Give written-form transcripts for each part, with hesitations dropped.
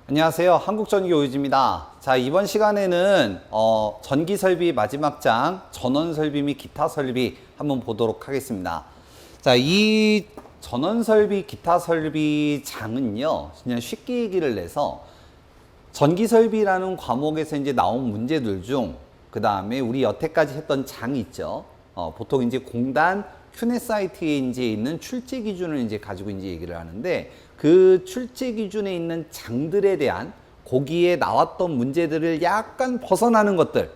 안녕하세요. 한국전기오유지입니다. 자, 이번 시간에는 전기 설비 마지막 장 전원 설비 및 기타 설비 한번 보도록 하겠습니다. 자, 이 전원 설비 기타 설비 장은요, 그냥 쉽게 얘기를 내서 전기 설비라는 과목에서 이제 나온 문제들 중, 그 다음에 우리 여태까지 했던 장이 있죠. 보통 이제 공단 큐넷 사이트에 이제 있는 출제 기준을 이제 가지고 이제 얘기를 하는데, 그 출제 기준에 있는 장들에 대한 거기에 나왔던 문제들을 약간 벗어나는 것들,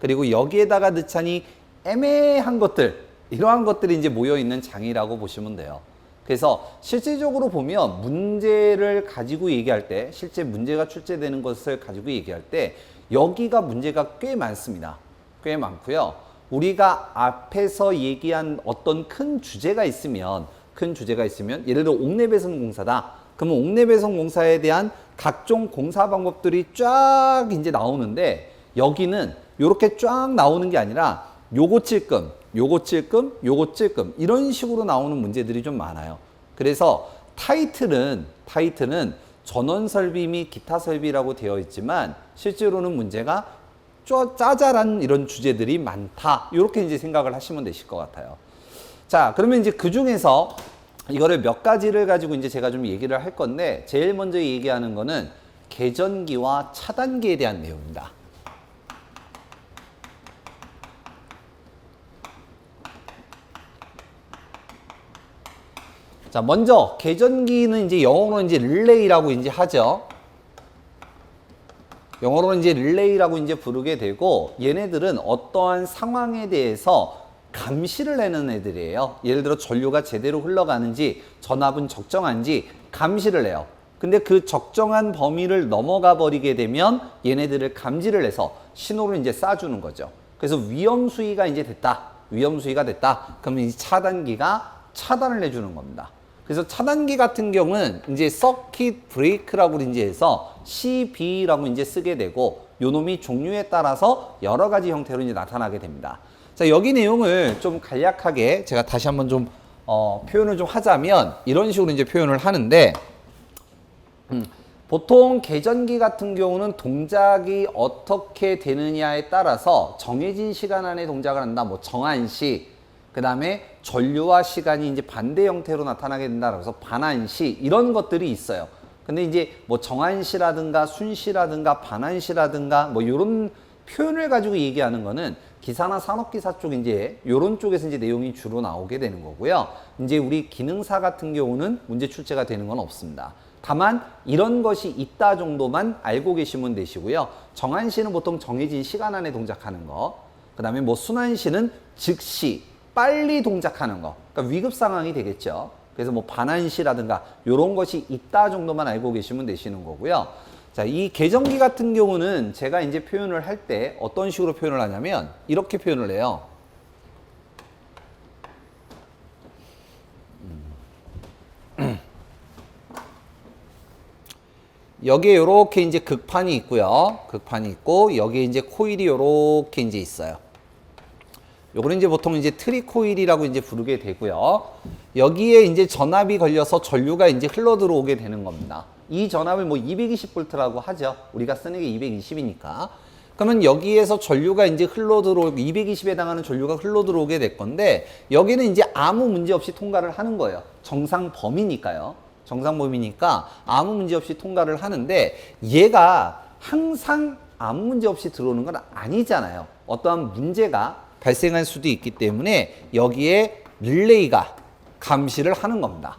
그리고 여기에다가 넣자니 애매한 것들, 이러한 것들이 이제 모여 있는 장이라고 보시면 돼요. 그래서 실질적으로 보면 문제를 가지고 얘기할 때, 실제 문제가 출제되는 것을 가지고 얘기할 때 여기가 문제가 꽤 많습니다. 꽤 많고요. 우리가 앞에서 얘기한 어떤 큰 주제가 있으면 예를 들어 옥내배선 공사다. 그러면 옥내배선 공사에 대한 각종 공사 방법들이 쫙 이제 나오는데, 여기는 이렇게 쫙 나오는 게 아니라 요거 찔끔 이런 식으로 나오는 문제들이 좀 많아요. 그래서 타이틀은 전원 설비 및 기타 설비라고 되어 있지만 실제로는 문제가 짜잘한 이런 주제들이 많다. 이렇게 이제 생각을 하시면 되실 것 같아요. 자, 그러면 이제 그 중에서 이거를 몇 가지를 가지고 이제 제가 좀 얘기를 할 건데, 제일 먼저 얘기하는 거는 계전기와 차단기에 대한 내용입니다. 자, 먼저 계전기는 이제 영어로는 이제 릴레이라고 이제 하죠. 영어로는 이제 릴레이라고 이제 부르게 되고, 얘네들은 어떠한 상황에 대해서 감시를 내는 애들이에요. 예를 들어 전류가 제대로 흘러가는지, 전압은 적정한지 감시를 해요. 근데 그 적정한 범위를 넘어가 버리게 되면 얘네들을 감지를 해서 신호를 이제 쏴주는 거죠. 그래서 위험 수위가 이제 됐다. 그러면 이 차단기가 차단을 해주는 겁니다. 그래서 차단기 같은 경우는 이제 서킷 브레이크라고 이제 해서 CB라고 이제 쓰게 되고, 요놈이 종류에 따라서 여러 가지 형태로 이제 나타나게 됩니다. 자, 여기 내용을 좀 간략하게 제가 다시 한번 좀 표현을 좀 하자면 이런 식으로 이제 표현을 하는데, 보통 계전기 같은 경우는 동작이 어떻게 되느냐에 따라서 정해진 시간 안에 동작을 한다. 뭐 정한시, 그 다음에 전류와 시간이 이제 반대 형태로 나타나게 된다고 해서 반한시, 이런 것들이 있어요. 근데 이제 뭐 정한시라든가 순시라든가 반한시라든가 뭐 이런 표현을 가지고 얘기하는 거는 기사나 산업기사 쪽 이제 요런 쪽에서 이제 내용이 주로 나오게 되는 거고요. 이제 우리 기능사 같은 경우는 문제 출제가 되는 건 없습니다. 다만 이런 것이 있다 정도만 알고 계시면 되시고요. 정한시는 보통 정해진 시간 안에 동작하는 거, 그 다음에 뭐 순한시는 즉시 빨리 동작하는 거, 그러니까 위급 상황이 되겠죠. 그래서 뭐 반한시라든가 요런 것이 있다 정도만 알고 계시면 되시는 거고요. 자, 이 계전기 같은 경우는 제가 이제 표현을 할 때 어떤 식으로 표현을 하냐면 이렇게 표현을 해요. 여기에 이렇게 이제 극판이 있고요. 극판이 있고, 여기에 이제 코일이 이렇게 이제 있어요. 요거는 이제 보통 이제 트리 코일이라고 이제 부르게 되고요. 여기에 이제 전압이 걸려서 전류가 이제 흘러 들어오게 되는 겁니다. 이 전압을 뭐 220V라고 하죠. 우리가 쓰는 게 220이니까. 그러면 여기에서 전류가 이제 흘러 들어오고 220에 해당하는 전류가 흘러 들어오게 될 건데, 여기는 이제 아무 문제 없이 통과를 하는 거예요. 정상 범위니까요. 정상 범위니까 아무 문제 없이 통과를 하는데, 얘가 항상 아무 문제 없이 들어오는 건 아니잖아요. 어떠한 문제가 발생할 수도 있기 때문에 여기에 릴레이가 감시를 하는 겁니다.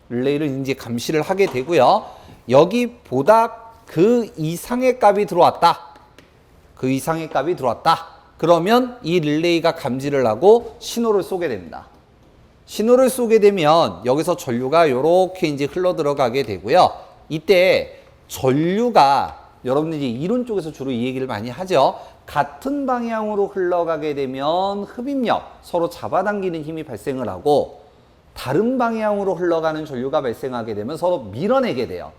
릴레이를 이제 감시를 하게 되고요. 여기보다 그 이상의 값이 들어왔다. 그러면 이 릴레이가 감지를 하고 신호를 쏘게 됩니다. 신호를 쏘게 되면 여기서 전류가 이렇게 이제 흘러 들어가게 되고요. 이때 전류가 여러분들이 이론 쪽에서 주로 이 얘기를 많이 하죠. 같은 방향으로 흘러가게 되면 흡입력, 서로 잡아당기는 힘이 발생을 하고, 다른 방향으로 흘러가는 전류가 발생하게 되면 서로 밀어내게 돼요.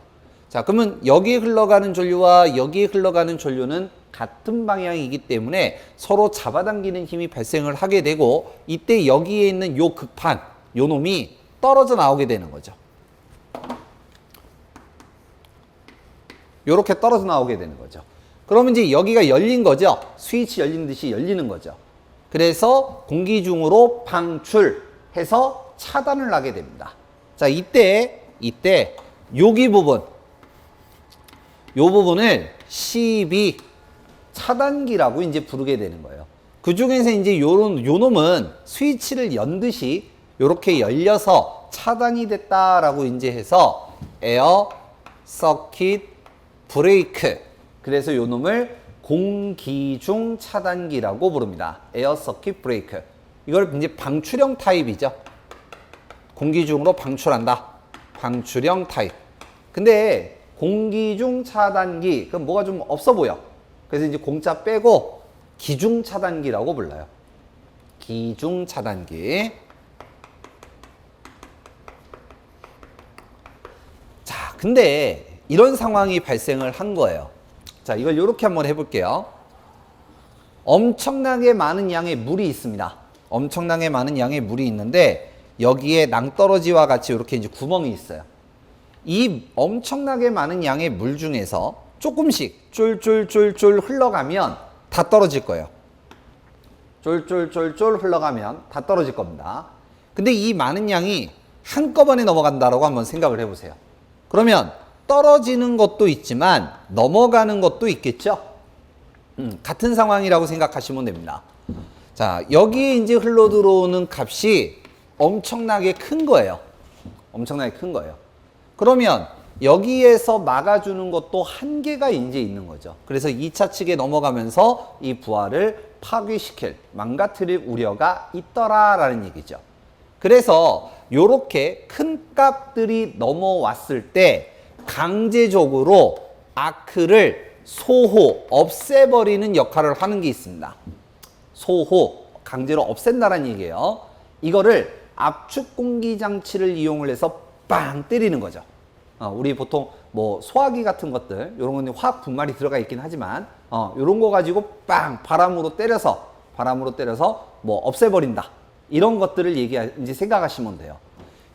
자, 그러면 여기에 흘러가는 전류와 여기에 흘러가는 전류는 같은 방향이기 때문에 서로 잡아당기는 힘이 발생을 하게 되고 이때 여기에 있는 요 극판, 요 놈이 떨어져 나오게 되는 거죠. 요렇게 떨어져 나오게 되는 거죠. 그러면 이제 여기가 열린 거죠. 스위치 열린 듯이 열리는 거죠. 그래서 공기 중으로 방출해서 차단을 하게 됩니다. 자, 이때 여기 부분, 요 부분을 CB 차단기라고 이제 부르게 되는 거예요. 그 중에서 이제 요 놈은 스위치를 연 듯이 요렇게 열려서 차단이 됐다라고 이제 해서 에어 서킷 브레이크. 그래서 요 놈을 공기중 차단기라고 부릅니다. 에어 서킷 브레이크. 이걸 이제 방출형 타입이죠. 공기중으로 방출한다. 방출형 타입. 근데 공기중 차단기, 그럼 뭐가 좀 없어 보여. 그래서 이제 공짜 빼고 기중 차단기라고 불러요. 기중 차단기. 자, 근데 이런 상황이 발생을 한 거예요. 자, 이걸 이렇게 한번 해볼게요. 엄청나게 많은 양의 물이 있습니다. 엄청나게 많은 양의 물이 있는데 여기에 낭떠러지와 같이 이렇게 이제 구멍이 있어요. 이 엄청나게 많은 양의 물 중에서 조금씩 쫄쫄쫄쫄 흘러가면 다 떨어질 거예요. 쫄쫄쫄쫄 흘러가면 다 떨어질 겁니다. 근데 이 많은 양이 한꺼번에 넘어간다라고 한번 생각을 해보세요. 그러면 떨어지는 것도 있지만 넘어가는 것도 있겠죠? 같은 상황이라고 생각하시면 됩니다. 자, 여기에 이제 흘러 들어오는 값이 엄청나게 큰 거예요. 엄청나게 큰 거예요. 그러면 여기에서 막아주는 것도 한계가 이제 있는 거죠. 그래서 2차 측에 넘어가면서 이 부하를 파괴시킬, 망가뜨릴 우려가 있더라라는 얘기죠. 그래서 이렇게 큰 값들이 넘어왔을 때 강제적으로 아크를 소호, 없애버리는 역할을 하는 게 있습니다. 소호, 강제로 없앤다는 얘기예요. 이거를 압축 공기 장치를 이용을 해서 빵 때리는 거죠. 우리 보통 뭐 소화기 같은 것들, 이런 건 화학 분말이 들어가 있긴 하지만, 이런 거 가지고 빵 바람으로 때려서 뭐 없애버린다. 이런 것들을 이제 생각하시면 돼요.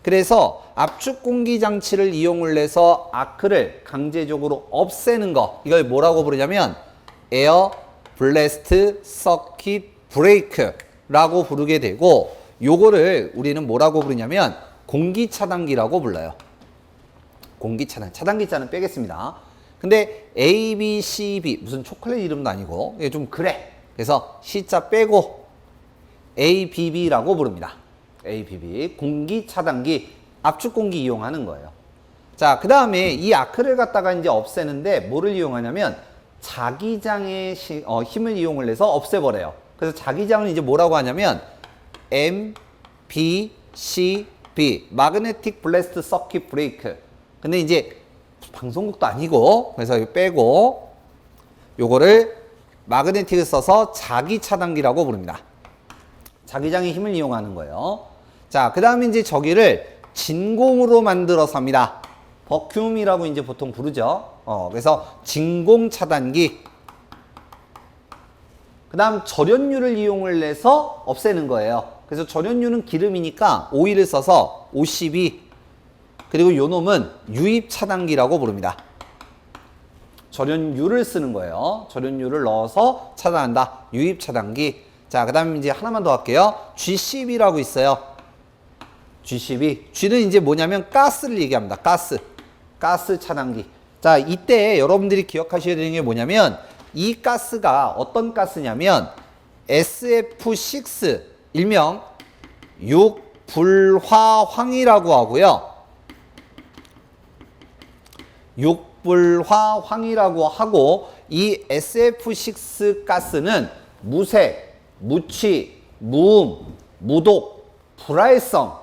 그래서 압축 공기 장치를 이용을 해서 아크를 강제적으로 없애는 거, 이걸 뭐라고 부르냐면 에어 블래스트 서킷 브레이크라고 부르게 되고, 요거를 우리는 뭐라고 부르냐면 공기 차단기라고 불러요. 공기 차단. 차단기 자는 빼겠습니다. 근데 A, B, C, B 무슨 초콜릿 이름도 아니고 이게 좀 그래. 그래서 C자 빼고 ABB라고 부릅니다. ABB. 공기 차단기, 압축 공기 이용하는 거예요. 자, 그 다음에 이 아크를 갖다가 이제 없애는데 뭐를 이용하냐면 자기장의 힘을 이용을 해서 없애버려요. 그래서 자기장을 이제 뭐라고 하냐면 MBCB, 마그네틱 블래스트 서킷 브레이크. 근데 이제 방송국도 아니고, 그래서 이거 빼고 요거를 마그네틱을 써서 자기 차단기라고 부릅니다. 자기장의 힘을 이용하는 거예요. 자, 그 다음에 이제 저기를 진공으로 만들어서 합니다. 버큐움이라고 이제 보통 부르죠. 그래서 진공 차단기. 그 다음 절연유를 이용을 해서 없애는 거예요. 그래서 절연유는 기름이니까 오일을 써서 OCB. 그리고 요 놈은 유입 차단기라고 부릅니다. 절연유를 쓰는 거예요. 절연유를 넣어서 차단한다. 유입 차단기. 자, 그 다음에 이제 하나만 더 할게요. GCB라고 있어요. GCB. G는 이제 뭐냐면 가스를 얘기합니다. 가스. 가스 차단기. 자, 이때 여러분들이 기억하셔야 되는 게 뭐냐면 이 가스가 어떤 가스냐면 SF6, 일명 6불화황이라고 하고요. 6불화황이라고 하고, 이 SF6 가스는 무색, 무취, 무음, 무독, 불활성,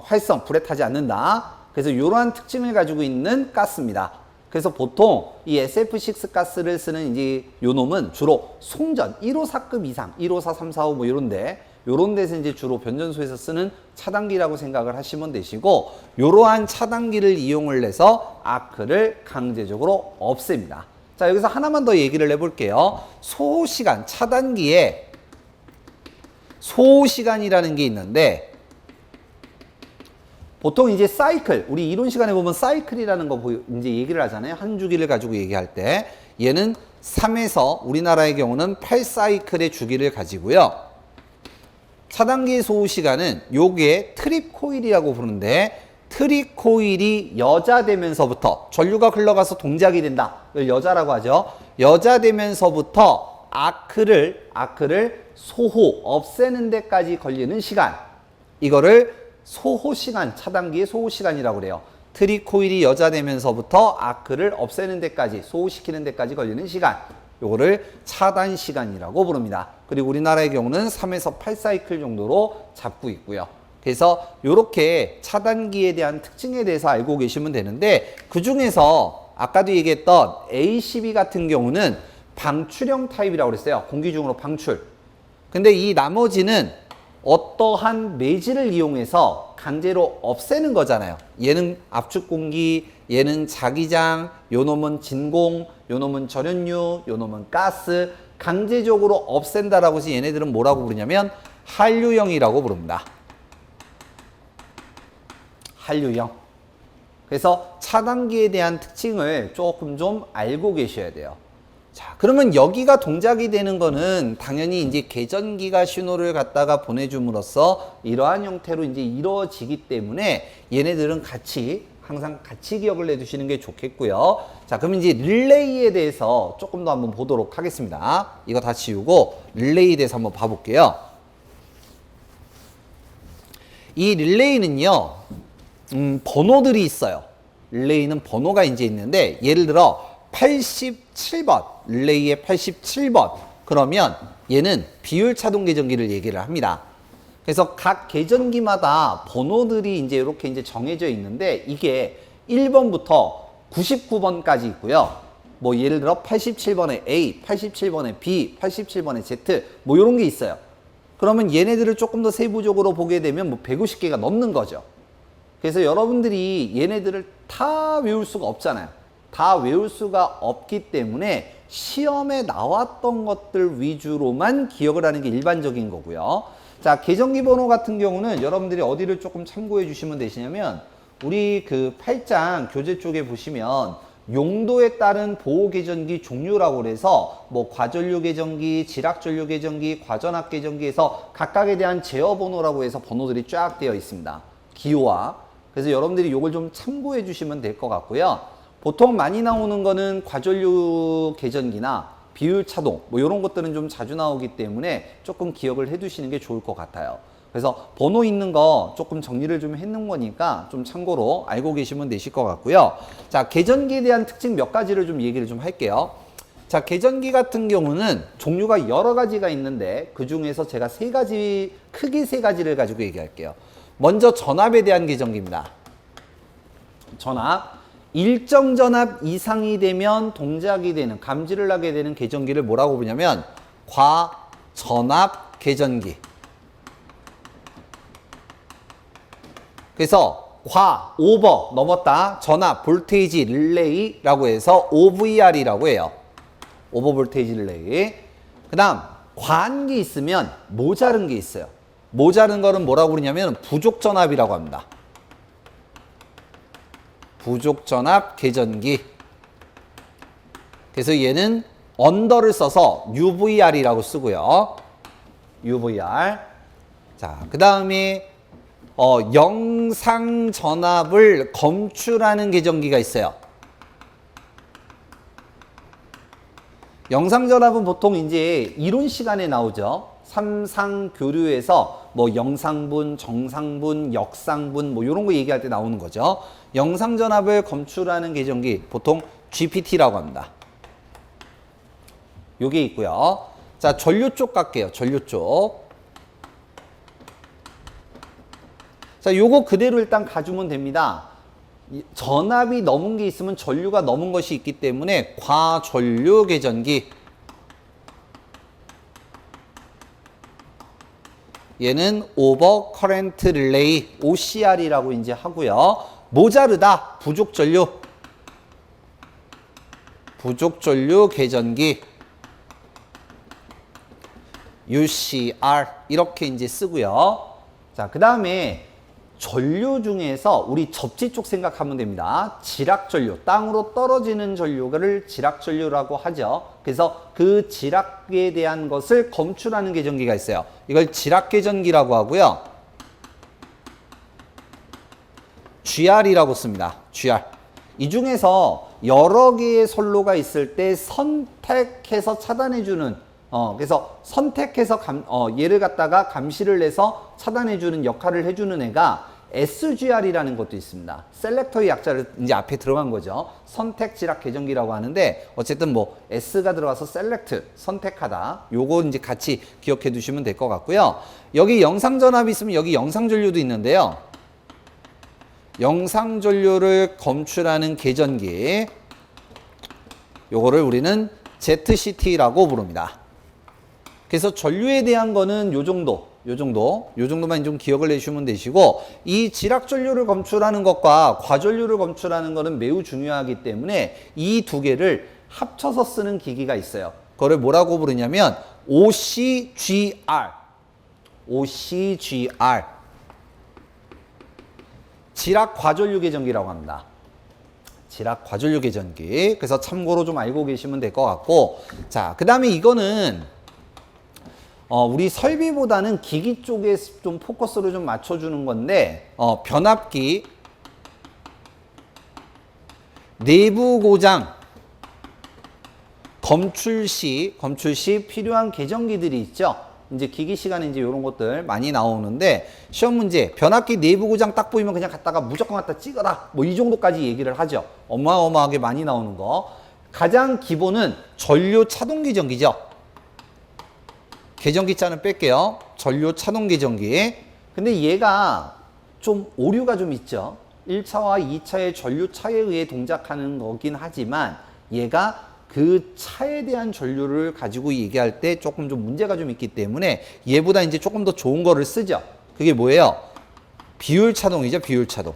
활성, 불에 타지 않는다. 그래서 이러한 특징을 가지고 있는 가스입니다. 그래서 보통 이 SF6 가스를 쓰는 이제 요 놈은 주로 송전 154급 이상, 154, 345 뭐 이런데 요런 데서 이제 주로 변전소에서 쓰는 차단기라고 생각을 하시면 되시고, 요러한 차단기를 이용을 해서 아크를 강제적으로 없앱니다. 자, 여기서 하나만 더 얘기를 해볼게요. 소호시간, 차단기에 소호시간이라는 게 있는데, 보통 이제 사이클, 우리 이론 시간에 보면 사이클이라는 거 이제 얘기를 하잖아요. 한 주기를 가지고 얘기할 때. 얘는 3에서 우리나라의 경우는 8사이클의 주기를 가지고요. 차단기의 소호시간은 요게 트립 코일이라고 부르는데, 트립 코일이 여자 되면서부터 전류가 흘러가서 동작이 된다. 이걸 여자라고 하죠. 여자 되면서부터 아크를 소호, 없애는 데까지 걸리는 시간. 이거를 소호시간, 차단기의 소호시간이라고 그래요. 트립 코일이 여자 되면서부터 아크를 없애는 데까지, 소호시키는 데까지 걸리는 시간. 요거를 차단 시간이라고 부릅니다. 그리고 우리나라의 경우는 3에서 8사이클 정도로 잡고 있고요. 그래서 이렇게 차단기에 대한 특징에 대해서 알고 계시면 되는데, 그 중에서 아까도 얘기했던 A12 같은 경우는 방출형 타입이라고 그랬어요. 공기 중으로 방출. 근데 이 나머지는 어떠한 매질을 이용해서 강제로 없애는 거잖아요. 얘는 압축 공기, 얘는 자기장, 요 놈은 진공, 요 놈은 절연유, 요 놈은 가스. 강제적으로 없앤다라고 해서 얘네들은 뭐라고 부르냐면 한류형이라고 부릅니다. 한류형. 그래서 차단기에 대한 특징을 조금 좀 알고 계셔야 돼요. 자, 그러면 여기가 동작이 되는 거는 당연히 이제 계전기가 신호를 갖다가 보내줌으로써 이러한 형태로 이제 이루어지기 때문에 얘네들은 항상 같이 기억을 해두시는 게 좋겠고요. 자, 그럼 이제 릴레이에 대해서 조금 더 한번 보도록 하겠습니다. 이거 다 지우고 릴레이에 대해서 한번 봐볼게요. 이 릴레이는요, 번호들이 있어요. 릴레이는 번호가 이제 있는데, 예를 들어 87번, 릴레이의 87번. 그러면 얘는 비율 차동 계전기를 얘기를 합니다. 그래서 각 계전기마다 번호들이 이제 이렇게 이제 정해져 있는데, 이게 1번부터 99번까지 있고요. 뭐 예를 들어 87번에 A, 87번에 B, 87번에 Z, 뭐 이런 게 있어요. 그러면 얘네들을 조금 더 세부적으로 보게 되면 뭐 150개가 넘는 거죠. 그래서 여러분들이 얘네들을 다 외울 수가 없잖아요. 다 외울 수가 없기 때문에 시험에 나왔던 것들 위주로만 기억을 하는 게 일반적인 거고요. 자, 계전기 번호 같은 경우는 여러분들이 어디를 조금 참고해 주시면 되시냐면, 우리 그 8장 교재 쪽에 보시면 용도에 따른 보호 계전기 종류라고 그래서 뭐 과전류 계전기, 지락전류 계전기, 과전압 계전기에서 각각에 대한 제어 번호라고 해서 번호들이 쫙 되어 있습니다. 기호와. 그래서 여러분들이 이걸 좀 참고해 주시면 될 것 같고요. 보통 많이 나오는 거는 과전류 계전기나 비율 차동, 뭐 이런 것들은 좀 자주 나오기 때문에 조금 기억을 해 두시는 게 좋을 것 같아요. 그래서 번호 있는 거 조금 정리를 좀 해놓은 거니까 좀 참고로 알고 계시면 되실 것 같고요. 자, 계전기에 대한 특징 몇 가지를 좀 얘기를 좀 할게요. 자, 계전기 같은 경우는 종류가 여러 가지가 있는데, 그 중에서 제가 크게 세 가지를 가지고 얘기할게요. 먼저 전압에 대한 계전기입니다. 전압. 일정 전압 이상이 되면 동작이 되는, 감지를 하게 되는 계전기를 뭐라고 부르냐면 과전압 계전기. 그래서 오버, 넘었다, 전압, 볼테이지, 릴레이라고 해서 OVR이라고 해요. 오버 볼테이지 릴레이. 그 다음 과한 게 있으면 모자른 게 있어요. 모자른 거는 뭐라고 그러냐면 부족 전압이라고 합니다. 부족 전압 계전기. 그래서 얘는 언더를 써서 UVR이라고 쓰고요. UVR. 자, 그 다음에 영상 전압을 검출하는 계전기가 있어요. 영상 전압은 보통 이제 이론 시간에 나오죠. 삼상 교류에서 뭐 영상분, 정상분, 역상분 뭐 이런 거 얘기할 때 나오는 거죠. 영상 전압을 검출하는 계전기 보통 GPT라고 합니다. 요게 있고요. 자, 전류 쪽 갈게요. 전류 쪽. 자, 요거 그대로 일단 가주면 됩니다. 전압이 넘은 게 있으면 전류가 넘은 것이 있기 때문에 과전류 계전기. 얘는 오버 커런트 릴레이 OCR이라고 이제 하고요. 모자르다 부족 전류 계전기 UCR 이렇게 이제 쓰고요. 자, 그다음에 전류 중에서 우리 접지 쪽 생각하면 됩니다. 지락전류, 땅으로 떨어지는 전류를 지락전류라고 하죠. 그래서 그 지락에 대한 것을 검출하는 계전기가 있어요. 이걸 지락계전기라고 하고요. GR이라고 씁니다. GR. 이 중에서 여러 개의 선로가 있을 때 선택해서 차단해주는 그래서 선택해서 얘를 갖다가 감시를 해서 차단해주는 역할을 해주는 애가 SGR이라는 것도 있습니다. 셀렉터의 약자를 이제 앞에 들어간 거죠. 선택 지락 계전기라고 하는데 어쨌든 뭐 S가 들어가서 셀렉트 선택하다. 요거 이제 같이 기억해 두시면 될 것 같고요. 여기 영상 전압이 있으면 여기 영상 전류도 있는데요. 영상 전류를 검출하는 계전기. 요거를 우리는 ZCT라고 부릅니다. 그래서 전류에 대한 거는 요 정도만 좀 기억을 해주시면 되시고, 이 지락 전류를 검출하는 것과 과전류를 검출하는 거는 매우 중요하기 때문에 이 두 개를 합쳐서 쓰는 기기가 있어요. 그거를 뭐라고 부르냐면 OCGR. 지락 과전류 계전기라고 합니다. 지락 과전류 계전기. 그래서 참고로 좀 알고 계시면 될 것 같고, 자, 그 다음에 이거는 우리 설비보다는 기기 쪽에 좀 포커스를 좀 맞춰주는 건데, 변압기, 내부 고장, 검출 시 필요한 계전기들이 있죠. 이제 기기 시간에 이제 이런 것들 많이 나오는데, 시험 문제, 변압기 내부 고장 딱 보이면 그냥 갖다가 무조건 갖다 찍어라. 뭐 이 정도까지 얘기를 하죠. 어마어마하게 많이 나오는 거. 가장 기본은 전류 차동 계전기죠. 계전기 자는 뺄게요. 전류 차동 계전기. 근데 얘가 좀 오류가 좀 있죠. 1차와 2차의 전류 차에 의해 동작하는 거긴 하지만 얘가 그 차에 대한 전류를 가지고 얘기할 때 조금 좀 문제가 좀 있기 때문에 얘보다 이제 조금 더 좋은 거를 쓰죠. 그게 뭐예요? 비율 차동이죠. 비율 차동.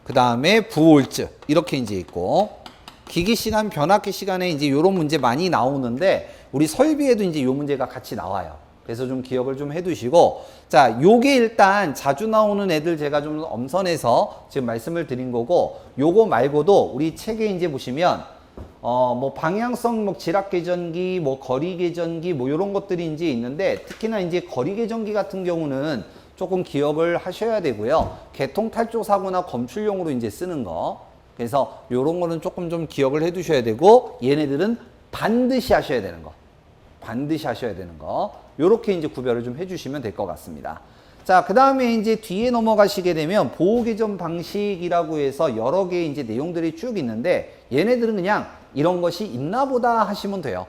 그 다음에 부홀즈 이렇게 이제 있고, 기기 시간, 변압기 시간에 이제 이런 문제 많이 나오는데 우리 설비에도 이제 이 문제가 같이 나와요. 그래서 좀 기억을 좀 해두시고, 자, 요게 일단 자주 나오는 애들 제가 좀 엄선해서 지금 말씀을 드린 거고, 요거 말고도 우리 책에 이제 보시면 뭐 방향성, 뭐 지락 계전기, 뭐 거리 계전기, 뭐 이런 것들이 이제 있는데, 특히나 이제 거리 계전기 같은 경우는 조금 기억을 하셔야 되고요. 개통 탈조 사고나 검출용으로 이제 쓰는 거. 그래서 요런 거는 조금 좀 기억을 해 두셔야 되고, 얘네들은 반드시 하셔야 되는 거. 반드시 하셔야 되는 거. 요렇게 이제 구별을 좀 해주시면 될 것 같습니다. 자, 그 다음에 이제 뒤에 넘어가시게 되면 보호 개전 방식이라고 해서 여러 개의 이제 내용들이 쭉 있는데, 얘네들은 그냥 이런 것이 있나 보다 하시면 돼요.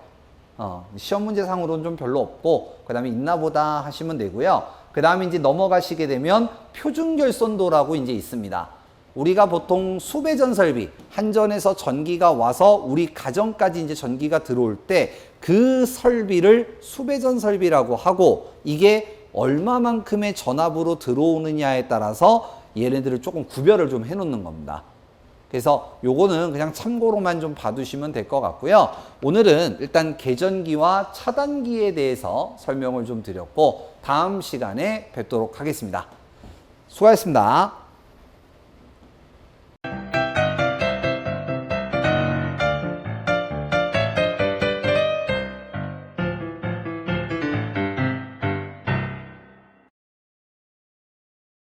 시험 문제상으로는 좀 별로 없고, 그 다음에 있나 보다 하시면 되고요. 그 다음에 이제 넘어가시게 되면 표준 결선도라고 이제 있습니다. 우리가 보통 수배전 설비, 한전에서 전기가 와서 우리 가정까지 이제 전기가 들어올 때 그 설비를 수배전 설비라고 하고, 이게 얼마만큼의 전압으로 들어오느냐에 따라서 얘네들을 조금 구별을 좀 해놓는 겁니다. 그래서 요거는 그냥 참고로만 좀 봐두시면 될 것 같고요. 오늘은 일단 계전기와 차단기에 대해서 설명을 좀 드렸고, 다음 시간에 뵙도록 하겠습니다. 수고하셨습니다.